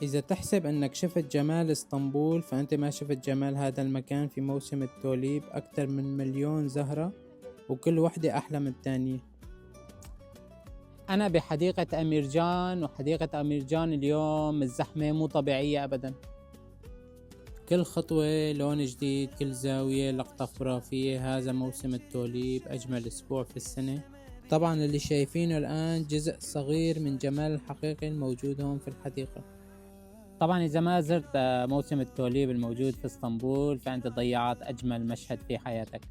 إذا تحسب أنك شفت جمال اسطنبول فأنت ما شفت جمال هذا المكان. في موسم التوليب أكثر من 1,000,000 زهرة وكل وحدة أحلى من التانية. أنا بحديقة أمير جان، وحديقة أمير جان اليوم الزحمة مو طبيعية أبدا. كل خطوة لون جديد، كل زاوية لقطة خرافية. هذا موسم التوليب، أجمل أسبوع في السنة. طبعا اللي شايفينه الآن جزء صغير من جمال الحقيقي الموجود هون في الحديقة. طبعا إذا ما زرت موسم التوليب الموجود في اسطنبول فأنت ضيعت أجمل مشهد في حياتك.